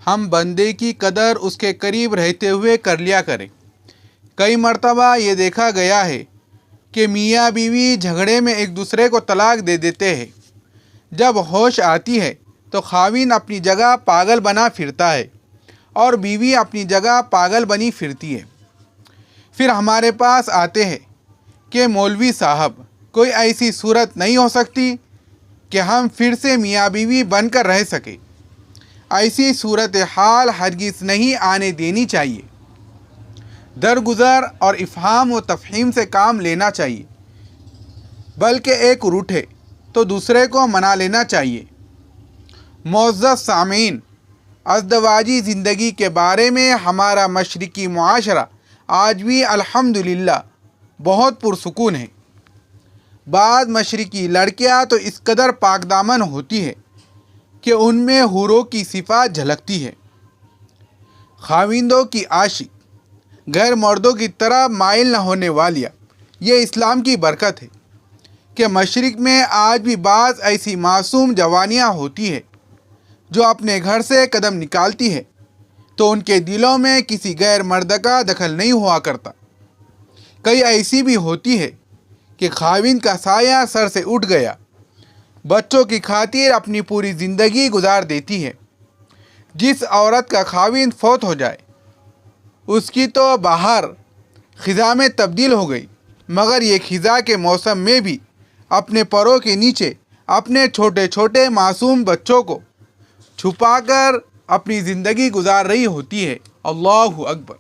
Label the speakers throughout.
Speaker 1: ہم بندے کی قدر اس کے قریب رہتے ہوئے کر لیا کریں۔ کئی مرتبہ یہ دیکھا گیا ہے کہ میاں بیوی جھگڑے میں ایک دوسرے کو طلاق دے دیتے ہیں۔ جب ہوش آتی ہے تو خاوند اپنی جگہ پاگل بنا پھرتا ہے اور بیوی اپنی جگہ پاگل بنی پھرتی ہے۔ پھر ہمارے پاس آتے ہیں کہ مولوی صاحب کوئی ایسی صورت نہیں ہو سکتی کہ ہم پھر سے میاں بیوی بن کر رہ سکیں۔ ایسی صورتحال ہرگز نہیں آنے دینی چاہیے۔ درگزر اور افہام و تفہیم سے کام لینا چاہیے، بلکہ ایک روٹھے تو دوسرے کو منا لینا چاہیے۔ معزز سامعین، ازدواجی زندگی کے بارے میں ہمارا مشرقی معاشرہ آج بھی الحمدللہ بہت پرسکون ہے۔ بعض مشرقی لڑکیاں تو اس قدر پاک دامن ہوتی ہے کہ ان میں حوروں کی صفات جھلکتی ہے۔ خاوندوں کی عاشق، غیر مردوں کی طرح مائل نہ ہونے والیاں، یہ اسلام کی برکت ہے کہ مشرق میں آج بھی بعض ایسی معصوم جوانیاں ہوتی ہیں جو اپنے گھر سے قدم نکالتی ہے تو ان کے دلوں میں کسی غیر مرد کا دخل نہیں ہوا کرتا۔ کئی ایسی بھی ہوتی ہے کہ خاوند کا سایہ سر سے اٹھ گیا، بچوں کی خاطر اپنی پوری زندگی گزار دیتی ہے۔ جس عورت کا خاوند فوت ہو جائے اس کی تو بہار خزاں میں تبدیل ہو گئی، مگر یہ خزاں کے موسم میں بھی اپنے پروں کے نیچے اپنے چھوٹے چھوٹے معصوم بچوں کو چھپا کر اپنی زندگی گزار رہی ہوتی ہے۔ اللہ اکبر۔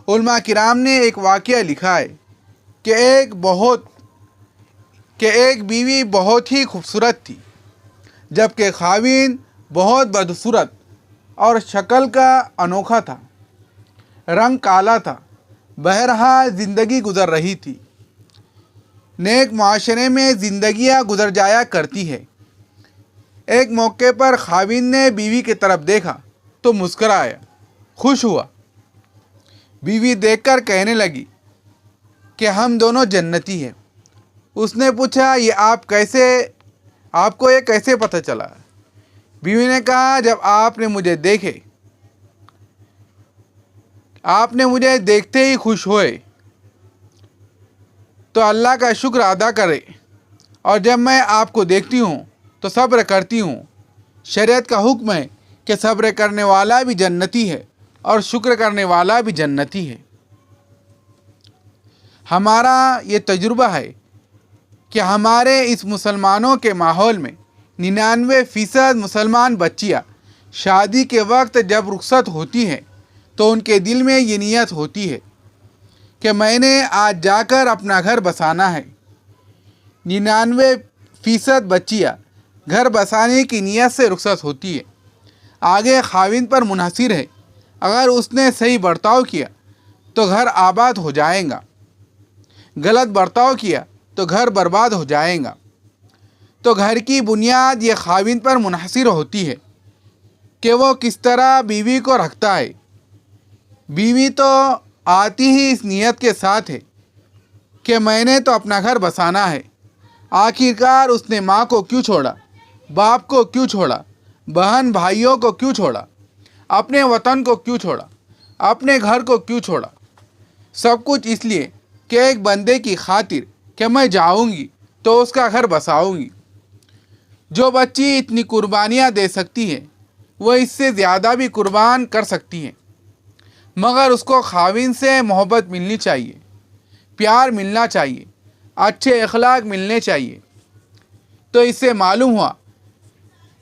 Speaker 1: علماء کرام نے ایک واقعہ لکھا ہے کہ ایک بیوی بہت ہی خوبصورت تھی، جبکہ خاوند بہت بدصورت اور شکل کا انوکھا تھا، رنگ کالا تھا۔ بہرحال زندگی گزر رہی تھی۔ نیک معاشرے میں زندگیاں گزر جایا کرتی ہے۔ ایک موقع پر خاوند نے بیوی کی طرف دیکھا تو مسکرایا، خوش ہوا۔ بیوی دیکھ کر کہنے لگی کہ ہم دونوں جنتی ہیں۔ اس نے پوچھا، آپ کو یہ کیسے پتہ چلا؟ بیوی نے کہا، جب آپ نے مجھے دیکھتے ہی خوش ہوئے تو اللہ کا شکر ادا کرے، اور جب میں آپ کو دیکھتی ہوں تو صبر کرتی ہوں۔ شریعت کا حکم ہے کہ صبر کرنے والا بھی جنتی ہے اور شکر کرنے والا بھی جنتی ہے۔ ہمارا یہ تجربہ ہے کہ ہمارے اس مسلمانوں کے ماحول میں 99% مسلمان بچیاں شادی کے وقت جب رخصت ہوتی ہیں تو ان کے دل میں یہ نیت ہوتی ہے کہ میں نے آج جا کر اپنا گھر بسانا ہے۔ 99% بچیاں گھر بسانے کی نیت سے رخصت ہوتی ہے۔ آگے خاوند پر منحصر ہے، اگر اس نے صحیح برتاؤ کیا تو گھر آباد ہو جائے گا، غلط برتاؤ کیا تو گھر برباد ہو جائے گا۔ تو گھر کی بنیاد یہ خاوند پر منحصر ہوتی ہے کہ وہ کس طرح بیوی کو رکھتا ہے۔ بیوی تو آتی ہی اس نیت کے ساتھ ہے کہ میں نے تو اپنا گھر بسانا ہے۔ آخرکار اس نے ماں کو کیوں چھوڑا، باپ کو کیوں چھوڑا، بہن بھائیوں کو کیوں چھوڑا، اپنے وطن کو کیوں چھوڑا، اپنے گھر کو کیوں چھوڑا؟ سب کچھ اس لیے کہ ایک بندے کی خاطر کہ میں جاؤں گی تو اس کا گھر بساؤں گی۔ جو بچی اتنی قربانیاں دے سکتی ہے وہ اس سے زیادہ بھی قربان کر سکتی ہے، مگر اس کو خاوند سے محبت ملنی چاہیے، پیار ملنا چاہیے، اچھے اخلاق ملنے چاہیے۔ تو اس سے معلوم ہوا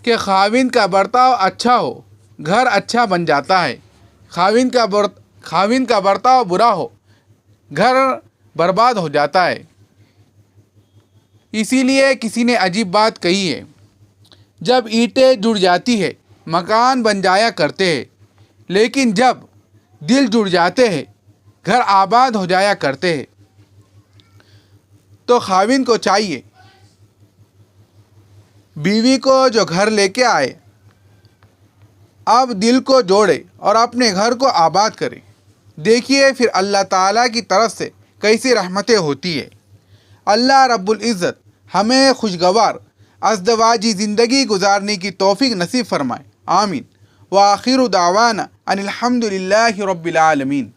Speaker 1: کہ خاوند کا برتاؤ اچھا ہو گھر اچھا بن جاتا ہے، خاوند کا برتاؤ برا ہو گھر برباد ہو جاتا ہے۔ اسی لیے کسی نے عجیب بات کہی ہے، جب اینٹیں جڑ جاتی ہے مکان بن جایا کرتے ہیں، لیکن جب دل جڑ جاتے ہیں گھر آباد ہو جایا کرتے ہیں۔ تو خاوند کو چاہیے بیوی کو جو گھر لے کے آئے اب دل کو جوڑے اور اپنے گھر کو آباد کرے۔ دیکھیے پھر اللہ تعالیٰ کی طرف سے کیسی رحمتیں ہوتی ہے۔ اللہ رب العزت ہمیں خوشگوار ازدواجی زندگی گزارنے کی توفیق نصیب فرمائے، آمین۔ وآخر دعوانا ان الحمد للہ رب العالمین۔